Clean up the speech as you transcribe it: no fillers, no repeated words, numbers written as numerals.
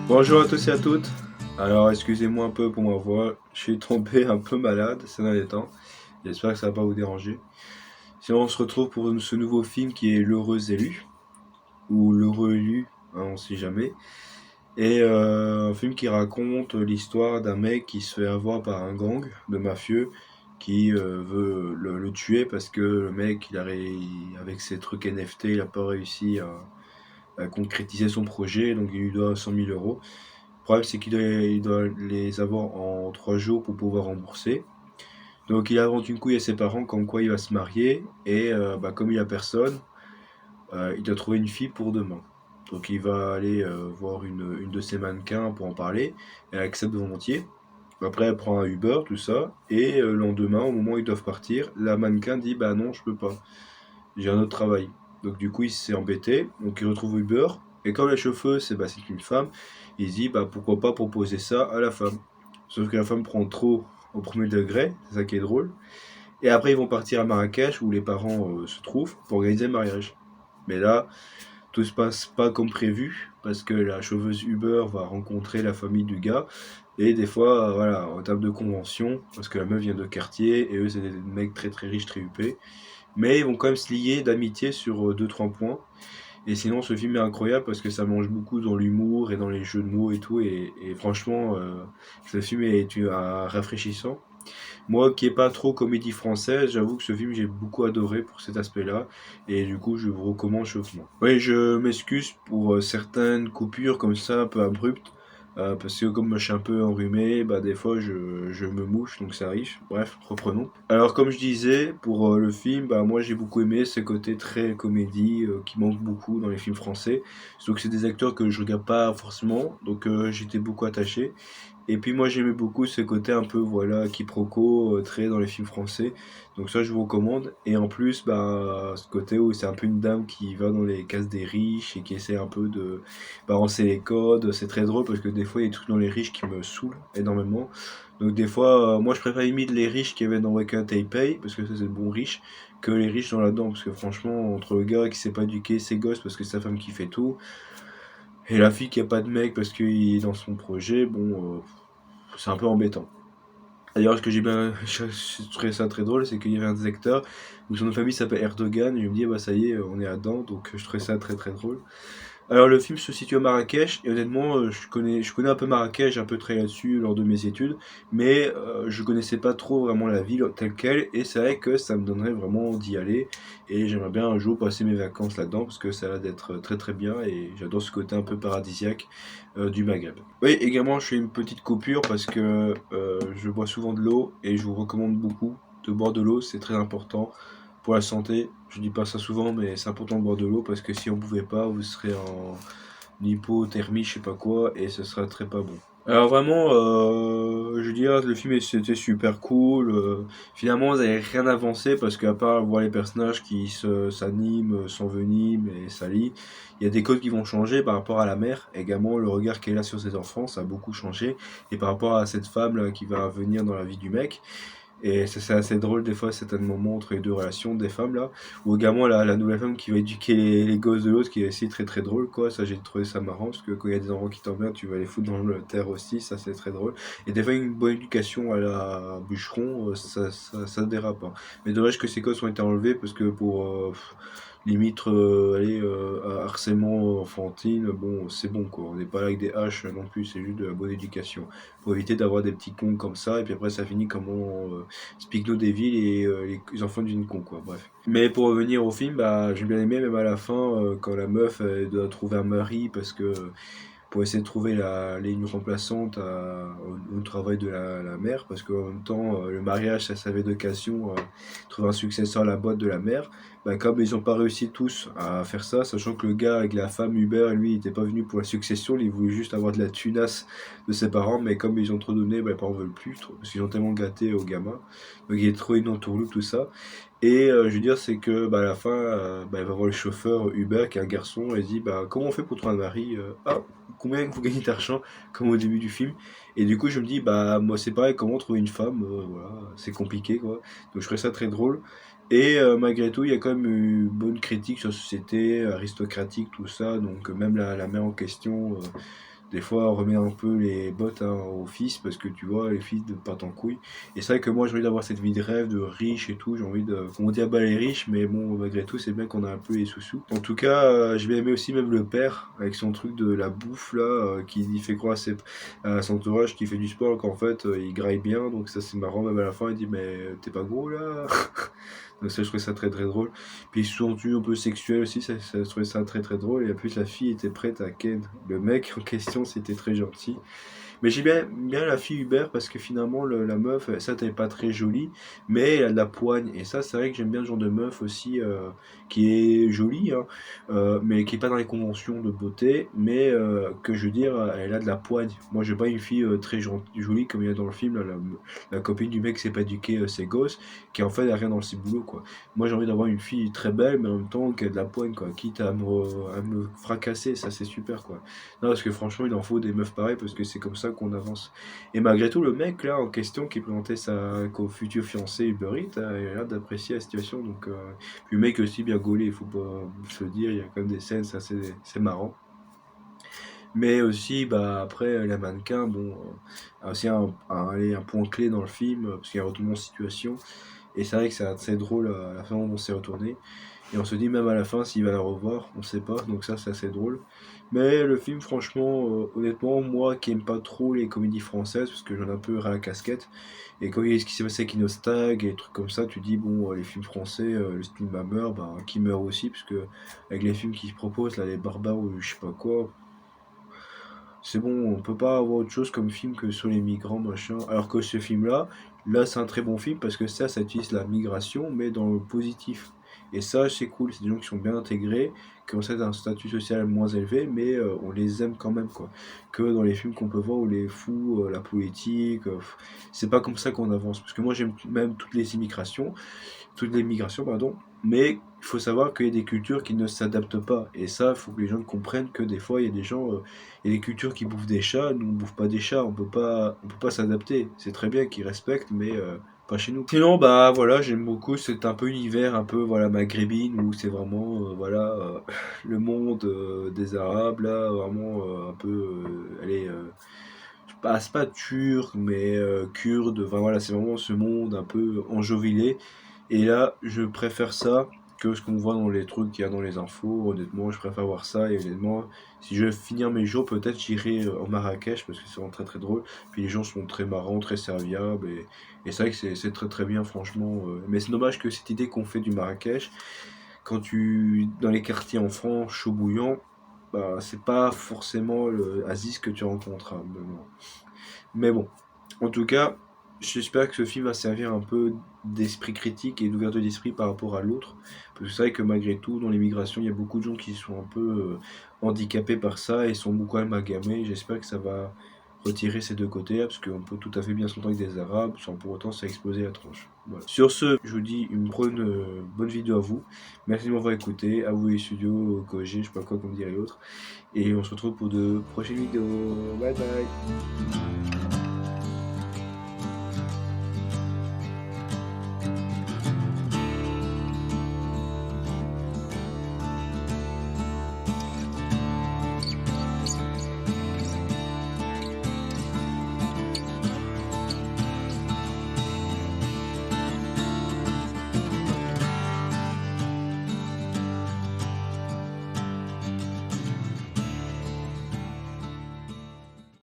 Bonjour à tous et à toutes. Alors excusez-moi un peu pour ma voix, je suis tombé un peu malade ces derniers temps. J'espère que ça va pas vous déranger. Sinon on se retrouve pour ce nouveau film qui est L'heureux élu ou L'heureux élu, hein, on sait jamais. Et un film qui raconte l'histoire d'un mec qui se fait avoir par un gang de mafieux qui veut le tuer parce que le mec avec ses trucs NFT il a pas réussi à concrétiser son projet, donc il lui doit 100 000 euros. Le problème, c'est qu'il doit les avoir en 3 jours pour pouvoir rembourser. Donc, il invente une couille à ses parents comme quoi il va se marier. Et comme il a personne, il doit trouver une fille pour demain. Donc, il va aller voir une de ses mannequins pour en parler. Elle accepte volontiers. Après, elle prend un Uber, tout ça. Et le lendemain, au moment où ils doivent partir, la mannequin dit: bah non, je peux pas. J'ai un autre travail. Donc du coup, il s'est embêté. Donc il retrouve Uber. Et comme la chauffeuse, c'est une femme, il se dit bah pourquoi pas proposer ça à la femme. Sauf que la femme prend trop au premier degré, c'est ça qui est drôle. Et après, ils vont partir à Marrakech où les parents se trouvent pour organiser le mariage. Mais là, tout se passe pas comme prévu parce que la chauffeuse Uber va rencontrer la famille du gars. Et des fois, voilà, en termes de convention, parce que la meuf vient de quartier et eux, c'est des mecs très très riches, très huppés. Mais ils vont quand même se lier d'amitié sur deux trois points. Et sinon, ce film est incroyable parce que ça mange beaucoup dans l'humour et dans les jeux de mots et tout. Et franchement, ce film est rafraîchissant. Moi qui n'ai pas trop comédie française, j'avoue que ce film j'ai beaucoup adoré pour cet aspect-là. Et du coup, je vous recommande chaudement. Oui, je m'excuse pour certaines coupures comme ça, un peu abruptes. Parce que comme je suis un peu enrhumé, bah des fois je me mouche, donc ça arrive. Bref, reprenons. Alors comme je disais, pour le film, bah moi j'ai beaucoup aimé ce côté très comédie qui manque beaucoup dans les films français. Surtout que c'est des acteurs que je regarde pas forcément, donc j'étais beaucoup attaché. Et puis moi j'aimais beaucoup ce côté un peu voilà quiproquo très dans les films français. Donc ça je vous recommande. Et en plus bah ce côté où c'est un peu une dame qui va dans les cases des riches et qui essaie un peu de balancer les codes. C'est très drôle parce que des fois il y a des trucs dans les riches qui me saoulent énormément. Donc des fois moi je préfère limite les riches qui viennent dans Waka Taipei parce que ça c'est le bon riche que les riches dans là-dedans parce que franchement entre le gars qui sait pas éduquer ses gosses parce que c'est sa femme qui fait tout et la fille qui a pas de mec parce qu'il est dans son projet, bon c'est un peu embêtant. D'ailleurs, ce que j'ai bien j'ai trouvé ça très drôle, c'est qu'il y avait un des acteurs où son nom de famille s'appelle Erdogan, et je me dis, ah bah ça y est, on est là-dedans, donc je trouvais ça très très drôle. Alors, le film se situe à Marrakech, et honnêtement, je connais un peu Marrakech, j'ai un peu travaillé là-dessus lors de mes études, mais je connaissais pas trop vraiment la ville telle quelle, et c'est vrai que ça me donnerait vraiment d'y aller, et j'aimerais bien un jour passer mes vacances là-dedans, parce que ça a l'air d'être très très bien, et j'adore ce côté un peu paradisiaque du Maghreb. Oui, également, je fais une petite coupure parce que je bois souvent de l'eau, et je vous recommande beaucoup de boire de l'eau, c'est très important pour la santé. Je dis pas ça souvent, mais c'est important de boire de l'eau parce que si on pouvait pas, vous serez en hypothermie, je sais pas quoi, et ce sera très pas bon. Alors vraiment, je veux dire, le film c'était super cool. Finalement, vous n'avez rien avancé parce qu'à part voir les personnages qui s'animent, s'enveniment et s'allient, il y a des codes qui vont changer par rapport à la mère. Également, le regard qu'elle a sur ses enfants, ça a beaucoup changé. Et par rapport à cette femme là, qui va venir dans la vie du mec. Et c'est assez drôle des fois, certains moments entre les deux relations des femmes là, ou également la nouvelle femme qui va éduquer les gosses de l'autre, qui est aussi très très drôle quoi. Ça j'ai trouvé ça marrant parce que quand il y a des enfants qui t'emmerdent, tu vas les foutre dans le terre aussi, ça c'est très drôle. Et des fois une bonne éducation à la bûcheron, ça dérape. Hein. Mais dommage que ces gosses ont été enlevés parce que pour limite harcèlement enfantine, bon c'est bon quoi. On n'est pas là avec des haches non plus, c'est juste de la bonne éducation. Pour éviter d'avoir des petits cons comme ça, et puis après ça finit comme Spigno des villes et les enfants d'une con quoi, bref. Mais pour revenir au film, bah j'ai bien aimé même à la fin quand la meuf elle doit trouver un mari parce que pour essayer de trouver la ligne remplaçante au travail de la mère, parce qu'en même temps, le mariage, ça servait d'occasion à trouver un successeur à la boîte de la mère. Bah, comme ils n'ont pas réussi tous à faire ça, sachant que le gars avec la femme Hubert, lui, il n'était pas venu pour la succession, il voulait juste avoir de la tunasse de ses parents, mais comme ils ont trop donné, bah, les parents veulent plus, parce qu'ils ont tellement gâté au gamin. Donc il est trop une entourloupe, tout ça. Et je veux dire, c'est que bah, à la fin, bah, il va voir le chauffeur Uber qui est un garçon et il dit bah, comment on fait pour trouver un mari Ah, combien vous gagnez d'argent comme au début du film. Et du coup, je me dis bah, moi c'est pareil, comment trouver une femme voilà, c'est compliqué quoi. Donc je trouvais ça très drôle. Et malgré tout, il y a quand même une bonne critique sur la société aristocratique, tout ça. Donc même la mère en question Des fois, on remet un peu les bottes hein, aux fils parce que tu vois, les fils de partent en couille. Et c'est vrai que moi, j'ai envie d'avoir cette vie de rêve de riche et tout. J'ai envie de. On dit à bas les riches, mais bon, malgré tout, c'est bien qu'on a un peu les sous-sous. En tout cas, j'ai bien aimé aussi même le père avec son truc de la bouffe là, qui fait croire à son entourage qu'il fait du sport, qu'en fait, il graille bien. Donc ça, c'est marrant. Même à la fin, il dit, mais t'es pas gros là? Donc ça, je trouvais ça très très drôle. Puis ils se sont tenus un peu sexuels aussi, ça, je trouvais ça très très drôle. Et en plus, la fille était prête à Ken. Le mec en question, c'était très gentil. Mais j'ai bien la fille Hubert parce que finalement, la meuf, ça, elle est pas très jolie, mais elle a de la poigne. Et ça, c'est vrai que j'aime bien ce genre de meuf aussi, qui est jolie, hein, mais qui est pas dans les conventions de beauté, mais que je veux dire, elle a de la poigne. Moi, j'ai pas une fille très jolie comme il y a dans le film, là, la copine du mec qui sait pas éduquer ses gosses, qui en fait a rien dans le ciboulot, quoi. Moi, j'ai envie d'avoir une fille très belle, mais en même temps qui a de la poigne, quoi. Quitte à me fracasser, ça c'est super, quoi. Non, parce que franchement, il en faut des meufs pareilles parce que c'est comme ça qu'on avance. Et malgré tout, le mec là en question qui présentait sa future fiancée Uber Eats, il a l'air d'apprécier la situation. Donc, puis le mec est aussi bien gaulé, il faut pas se le dire, il y a quand même des scènes, ça c'est marrant. Mais aussi, bah, après, la mannequin, bon, a aussi un point clé dans le film, parce qu'il y a un retournement de situation. Et c'est vrai que c'est assez drôle à la fin où on s'est retourné. Et on se dit même à la fin s'il va la revoir, on sait pas, donc ça c'est assez drôle. Mais le film, franchement, honnêtement, moi qui aime pas trop les comédies françaises, parce que j'en ai un peu ras la casquette, et quand il y a ce qui s'est passé avec Inostag et des trucs comme ça, tu dis, bon, les films français, le style meurt, bah, qui meurt aussi, parce que avec les films qu'ils proposent, là, les barbares ou je sais pas quoi, c'est bon, on peut pas avoir autre chose comme film que sur les migrants, machin. Alors que ce film-là, là, c'est un très bon film parce que ça utilise la migration, mais dans le positif. Et ça, c'est cool. C'est des gens qui sont bien intégrés, qui ont certes un statut social moins élevé, mais on les aime quand même, quoi. Que dans les films qu'on peut voir où les fous, la politique, c'est pas comme ça qu'on avance. Parce que moi, j'aime même toutes les migrations, pardon. Mais il faut savoir qu'il y a des cultures qui ne s'adaptent pas. Et ça, il faut que les gens comprennent que des fois, il y a des gens, il y a des cultures qui bouffent des chats, nous on bouffe pas des chats, on peut pas s'adapter. C'est très bien qu'ils respectent, mais pas chez nous. Sinon, bah voilà, j'aime beaucoup, c'est un peu univers un peu voilà maghrébine où c'est vraiment voilà le monde des Arabes là, vraiment un peu allez c'est pas turc mais kurde, enfin voilà, c'est vraiment ce monde un peu enjovilé. Et là, je préfère ça que ce qu'on voit dans les trucs qu'il y a dans les infos. Honnêtement, je préfère voir ça. Et honnêtement, si je veux finir mes jours, peut-être j'irai en Marrakech parce que c'est vraiment très très drôle. Puis les gens sont très marrants, très serviables. Et c'est vrai que c'est très très bien, franchement. Mais c'est dommage que cette idée qu'on fait du Marrakech, quand tu. Dans les quartiers en France, chaud bouillant, bah, c'est pas forcément le Aziz que tu rencontres, hein, mais bon, en tout cas, j'espère que ce film va servir un peu d'esprit critique et d'ouverture d'esprit par rapport à l'autre. Parce que c'est vrai que malgré tout, dans l'immigration, il y a beaucoup de gens qui sont un peu handicapés par ça et sont beaucoup amalgamés. J'espère que ça va retirer ces deux côtés, parce qu'on peut tout à fait bien s'entendre avec des Arabes sans pour autant s'exploser la tronche. Voilà. Sur ce, je vous dis une bonne vidéo à vous. Merci de m'avoir écouté. À vous les studios, KG, je sais pas quoi qu'on dirait l'autre. Et on se retrouve pour de prochaines vidéos. Bye bye.